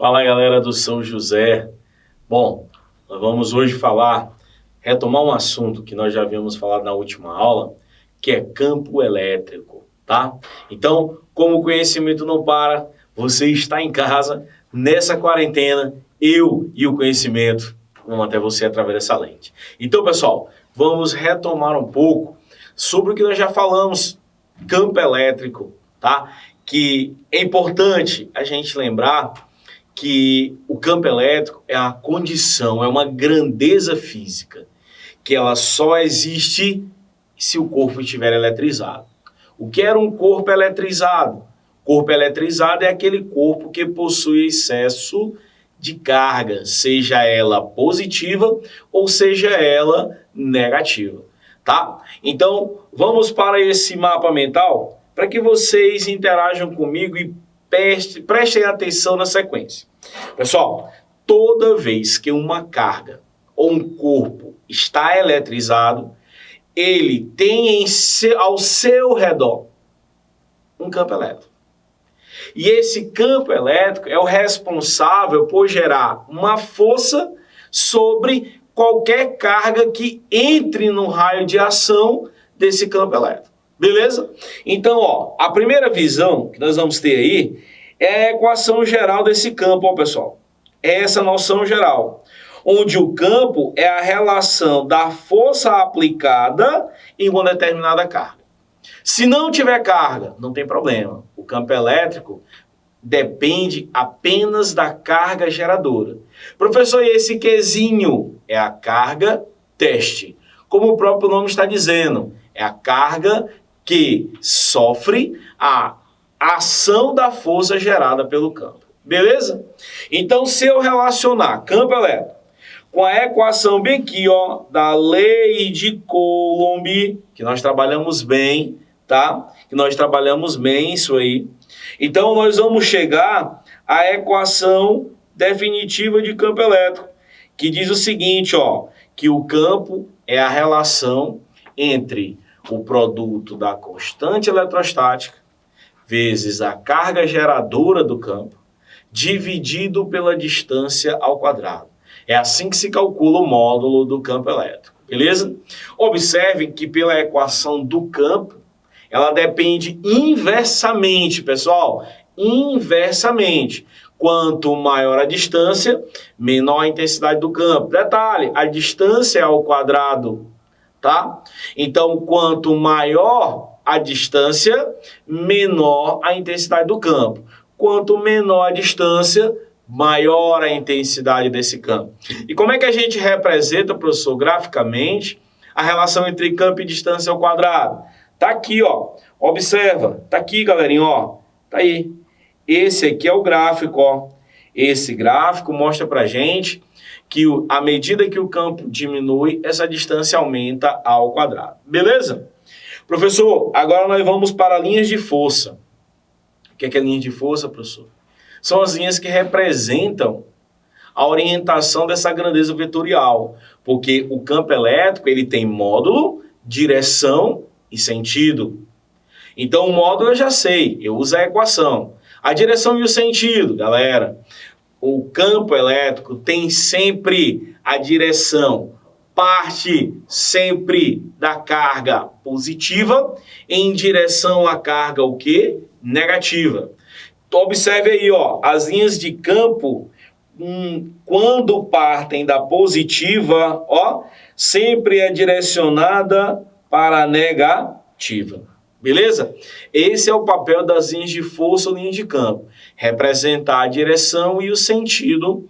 Fala galera do São José. Bom, nós vamos hoje retomar um assunto que nós já havíamos falado na última aula, que é campo elétrico, tá? Então, como o conhecimento não para, você está em casa, nessa quarentena, eu e o conhecimento vamos até você através dessa lente. Então, pessoal, vamos retomar um pouco sobre o que nós já falamos, campo elétrico, tá? Que é importante a gente lembrar que o campo elétrico é a condição, é uma grandeza física, que ela só existe se o corpo estiver eletrizado. O que era um corpo eletrizado? Corpo eletrizado é aquele corpo que possui excesso de carga, seja ela positiva ou seja ela negativa, tá? Então, vamos para esse mapa mental para que vocês interajam comigo e prestem atenção na sequência. Pessoal, toda vez que uma carga ou um corpo está eletrizado, ele tem ao seu redor um campo elétrico. E esse campo elétrico é o responsável por gerar uma força sobre qualquer carga que entre no raio de ação desse campo elétrico. Beleza? Então, ó, a primeira visão que nós vamos ter aí é a equação geral desse campo, ó, pessoal. É essa noção geral, onde o campo é a relação da força aplicada em uma determinada carga. Se não tiver carga, não tem problema. O campo elétrico depende apenas da carga geradora. Professor, e esse Qzinho é a carga teste. Como o próprio nome está dizendo, é a carga que sofre a ação da força gerada pelo campo. Beleza? Então, se eu relacionar campo elétrico com a equação bem aqui, ó, da lei de Coulomb, que nós trabalhamos bem, tá? Que nós trabalhamos bem isso aí. Então, nós vamos chegar à equação definitiva de campo elétrico, que diz o seguinte, ó, que o campo é a relação entre o produto da constante eletrostática vezes a carga geradora do campo, dividido pela distância ao quadrado. É assim que se calcula o módulo do campo elétrico, beleza? Observe que pela equação do campo, ela depende inversamente, pessoal, inversamente. Quanto maior a distância, menor a intensidade do campo. Detalhe, a distância é ao quadrado, tá? Então, quanto maior a distância, menor a intensidade do campo. Quanto menor a distância, maior a intensidade desse campo. E como é que a gente representa, professor, graficamente, a relação entre campo e distância ao quadrado? Tá aqui, ó. Observa. Tá aqui, galerinha, ó. Tá aí. Esse aqui é o gráfico, ó. Esse gráfico mostra pra gente que à medida que o campo diminui, essa distância aumenta ao quadrado. Beleza? Professor, agora nós vamos para linhas de força. O que é linha de força, professor? São as linhas que representam a orientação dessa grandeza vetorial. Porque o campo elétrico ele tem módulo, direção e sentido. Então, o módulo eu já sei, eu uso a equação. A direção e o sentido, galera. O campo elétrico tem sempre a direção, parte sempre da carga positiva em direção à carga o quê? Negativa. Então, observe aí, ó, as linhas de campo, quando partem da positiva, ó, sempre é direcionada para a negativa. Beleza? Esse é o papel das linhas de força ou linha de campo. Representar a direção e o sentido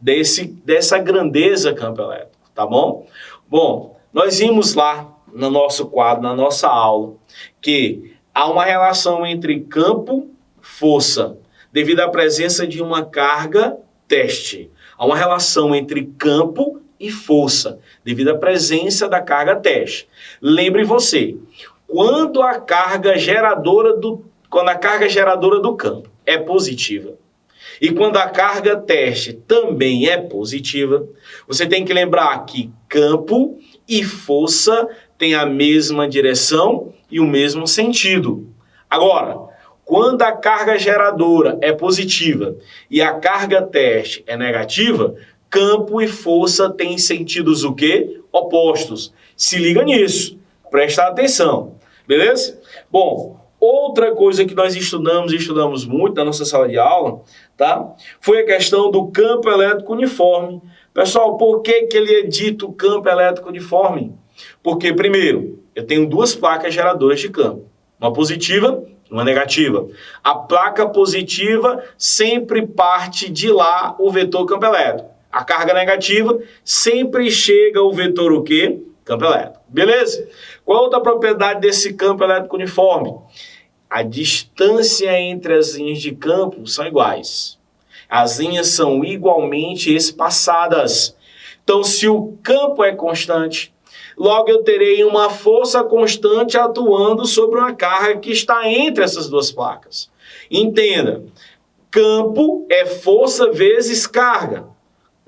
dessa grandeza campo elétrico, tá bom? Bom, nós vimos lá no nosso quadro, na nossa aula, que há uma relação entre campo e força, devido à presença de uma carga teste. Há uma relação entre campo e força, devido à presença da carga teste. Lembre você, quando a carga geradora do campo é positiva e quando a carga teste também é positiva, você tem que lembrar que campo e força têm a mesma direção e o mesmo sentido. Agora, Quando a carga geradora é positiva e a carga teste é negativa, campo e força têm sentidos o quê? Opostos. Se liga nisso, presta atenção, beleza? Bom, outra coisa que nós estudamos muito na nossa sala de aula, tá? Foi a questão do campo elétrico uniforme. Pessoal, por que ele é dito campo elétrico uniforme? Porque, primeiro, eu tenho duas placas geradoras de campo, uma positiva e uma negativa. A placa positiva sempre parte de lá o vetor campo elétrico. A carga negativa sempre chega o vetor o quê? Campo elétrico. Beleza? Qual a outra propriedade desse campo elétrico uniforme? A distância entre as linhas de campo são iguais. As linhas são igualmente espaçadas. Então, se o campo é constante, logo eu terei uma força constante atuando sobre uma carga que está entre essas duas placas. Entenda, campo é força vezes carga.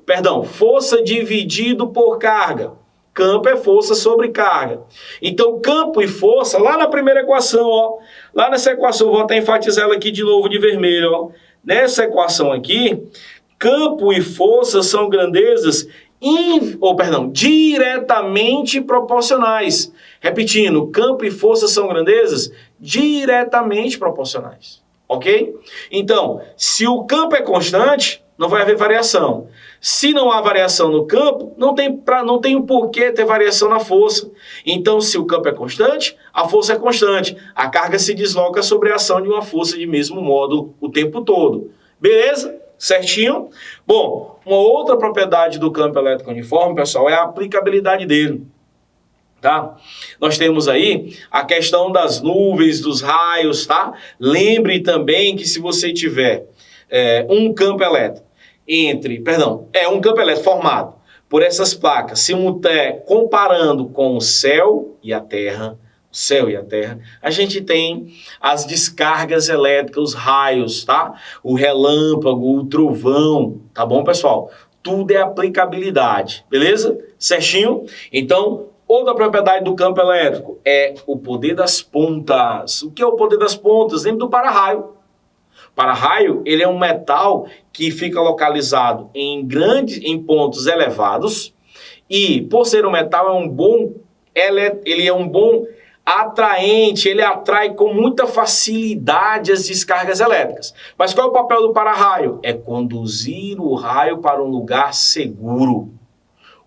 Perdão, força dividido por carga. Campo é força sobre carga. Então, campo e força, lá na primeira equação, ó, lá nessa equação, vou até enfatizar ela aqui de novo de vermelho, ó. Nessa equação aqui, campo e força são grandezas diretamente proporcionais. Repetindo, campo e força são grandezas diretamente proporcionais. Ok? Então, se o campo é constante, não vai haver variação. Se não há variação no campo, não tem o porquê ter variação na força. Então, se o campo é constante, a força é constante. A carga se desloca sobre a ação de uma força de mesmo modo o tempo todo. Beleza? Certinho? Bom, uma outra propriedade do campo elétrico uniforme, pessoal, é a aplicabilidade dele. Tá? Nós temos aí a questão das nuvens, dos raios, tá? Lembre também que se você tiver um campo elétrico um campo elétrico formado por essas placas, comparando com o céu e a terra, a gente tem as descargas elétricas, os raios, tá? O relâmpago, o trovão, tá bom, pessoal? Tudo é aplicabilidade, beleza? Certinho? Então, outra propriedade do campo elétrico é o poder das pontas. O que é o poder das pontas? Lembra do para-raio. Para-raio, ele é um metal que fica localizado em pontos elevados e, por ser um metal, ele é um bom atraente, ele atrai com muita facilidade as descargas elétricas. Mas qual é o papel do para-raio? É conduzir o raio para um lugar seguro.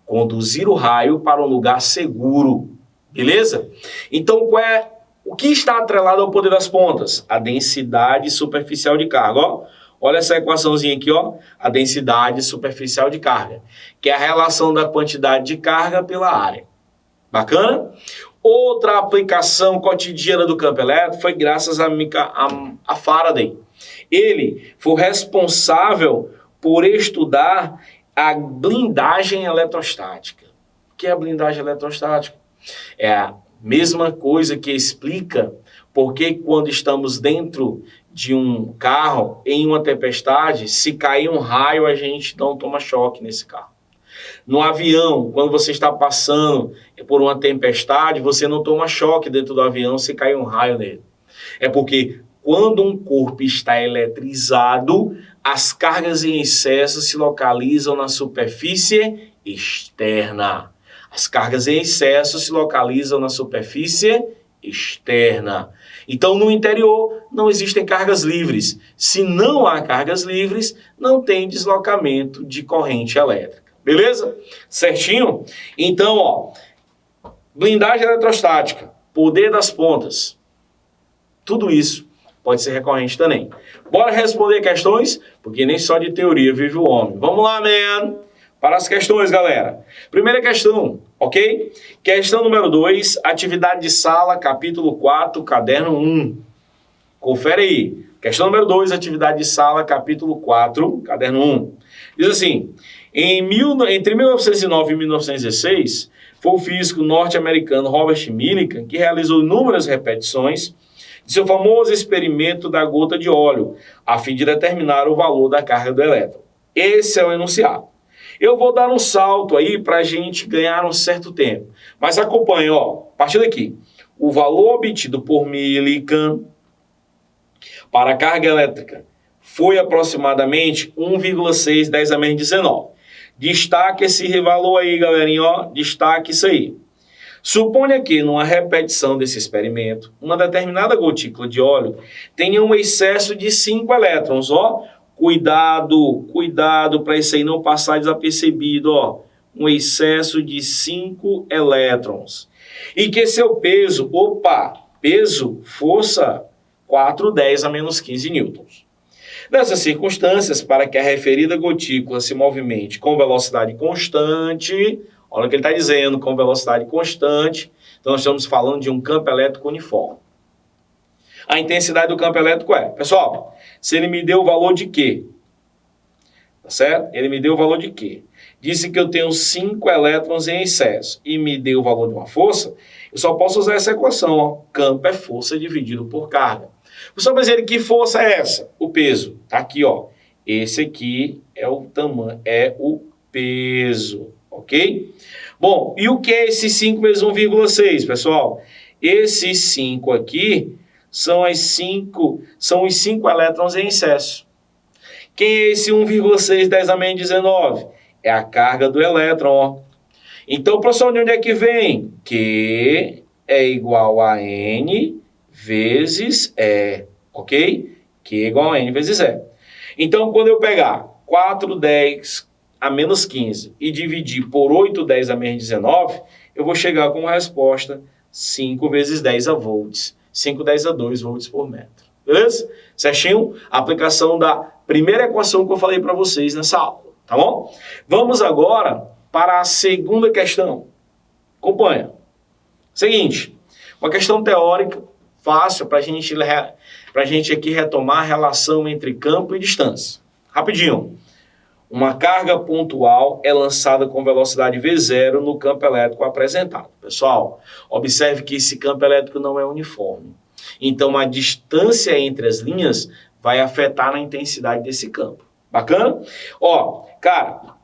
Conduzir o raio para um lugar seguro. Beleza? Então, o que está atrelado ao poder das pontas? A densidade superficial de carga. Ó, olha essa equaçãozinha aqui, ó. A densidade superficial de carga, que é a relação da quantidade de carga pela área. Bacana? Outra aplicação cotidiana do campo elétrico foi graças a Faraday. Ele foi responsável por estudar a blindagem eletrostática. O que é a blindagem eletrostática? É a mesma coisa que explica porque quando estamos dentro de um carro, em uma tempestade, se cair um raio, a gente não toma choque nesse carro. No avião, quando você está passando por uma tempestade, você não toma choque dentro do avião se cair um raio nele. É porque quando um corpo está eletrizado, as cargas em excesso se localizam na superfície externa. As cargas em excesso se localizam na superfície externa. Então, no interior, não existem cargas livres. Se não há cargas livres, não tem deslocamento de corrente elétrica. Beleza? Certinho? Então, ó, blindagem eletrostática, poder das pontas, tudo isso pode ser recorrente também. Bora responder questões? Porque nem só de teoria vive o homem. Vamos lá, man! Para as questões, galera. Primeira questão, ok? Questão número 2, atividade de sala, capítulo 4, caderno 1. Confere aí. Questão número 2, atividade de sala, capítulo 4, caderno 1. Diz assim, entre 1909 e 1916, foi o físico norte-americano Robert Millikan que realizou inúmeras repetições de seu famoso experimento da gota de óleo, a fim de determinar o valor da carga do elétron. Esse é o enunciado. Eu vou dar um salto aí para a gente ganhar um certo tempo. Mas acompanhe, ó, a partir daqui. O valor obtido por Millikan para a carga elétrica foi aproximadamente 1,6 10 a menos 19. Destaque esse valor aí, galerinha, ó, destaque isso aí. Suponha que, numa repetição desse experimento, uma determinada gotícula de óleo tenha um excesso de 5 elétrons, ó. Cuidado para isso aí não passar desapercebido, ó. Um excesso de 5 elétrons. E que seu peso, força 4,10 a menos 15 newtons. Nessas circunstâncias, para que a referida gotícula se movimente com velocidade constante, olha o que ele está dizendo, com velocidade constante, então nós estamos falando de um campo elétrico uniforme. A intensidade do campo elétrico é, pessoal, se ele me deu o valor de quê? Tá certo? Ele me deu o valor de quê? Disse que eu tenho 5 elétrons em excesso e me deu o valor de uma força, eu só posso usar essa equação, ó. Campo é força dividido por carga. Professor, mas ele, que força é essa? O peso. Tá aqui, ó. Esse aqui é o tamanho, é o peso, ok? Bom, e o que é esse 5 vezes 1,6, pessoal? Esses 5 aqui são os 5 elétrons em excesso. Quem é esse 1,6 10 a menos 19? É a carga do elétron, ó. Então, professor, de onde é que vem? Q é igual a N vezes E, ok? Q é igual a N vezes E. Então, quando eu pegar 4,10 a menos 15 e dividir por 8,10 a menos 19, eu vou chegar com uma resposta 5 vezes 10 a volts. 5,10 a 2 volts por metro. Beleza? Certinho? A aplicação da primeira equação que eu falei para vocês nessa aula. Tá bom? Vamos agora para a segunda questão. Acompanha. Seguinte, uma questão teórica fácil para a gente aqui retomar a relação entre campo e distância. Rapidinho. Uma carga pontual é lançada com velocidade V0 no campo elétrico apresentado. Pessoal, observe que esse campo elétrico não é uniforme. Então, a distância entre as linhas vai afetar na intensidade desse campo. Bacana? Ó, cara,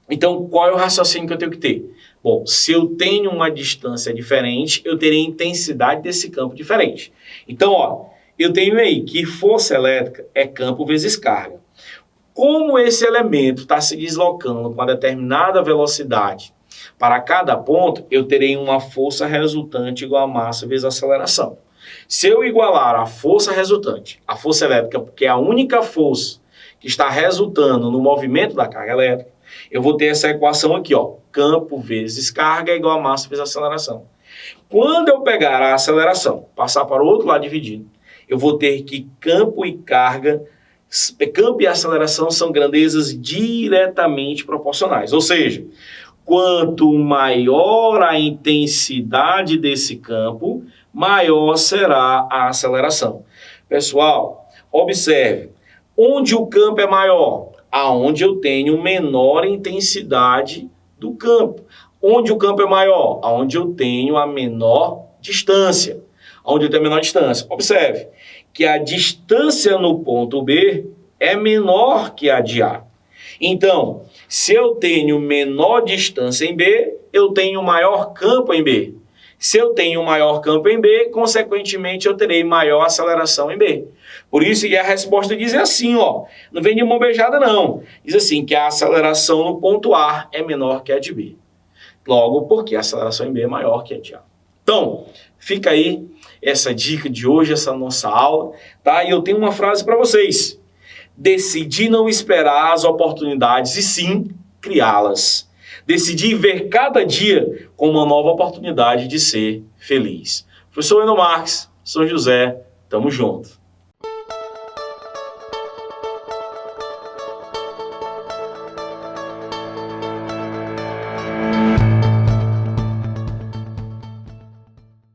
então qual é o raciocínio que eu tenho que ter? Bom, se eu tenho uma distância diferente, eu terei intensidade desse campo diferente. Então, ó, eu tenho aí que força elétrica é campo vezes carga. Como esse elemento está se deslocando com uma determinada velocidade para cada ponto, eu terei uma força resultante igual a massa vezes a aceleração. Se eu igualar a força resultante, a força elétrica, porque é a única força que está resultando no movimento da carga elétrica, eu vou ter essa equação aqui, ó, campo vezes carga é igual a massa vezes a aceleração. Quando eu pegar a aceleração, passar para o outro lado dividido, eu vou ter que campo e aceleração são grandezas diretamente proporcionais. Ou seja, quanto maior a intensidade desse campo, maior será a aceleração. Pessoal, observe, onde o campo é maior? Aonde eu tenho menor intensidade do campo. Onde o campo é maior? Aonde eu tenho a menor distância. Onde eu tenho a menor distância. Observe que a distância no ponto B é menor que a de A. Então, se eu tenho menor distância em B, eu tenho maior campo em B. Se eu tenho maior campo em B, consequentemente eu terei maior aceleração em B. Por isso que a resposta diz assim, ó, não vem de mão beijada não. Diz assim que a aceleração no ponto A é menor que a de B. Logo, porque a aceleração em B é maior que a de A. Então, fica aí essa dica de hoje, essa nossa aula, tá? E eu tenho uma frase para vocês. Decidi não esperar as oportunidades e sim criá-las. Decidi ver cada dia como uma nova oportunidade de ser feliz. Professor Wendel Marques, São José, tamo junto.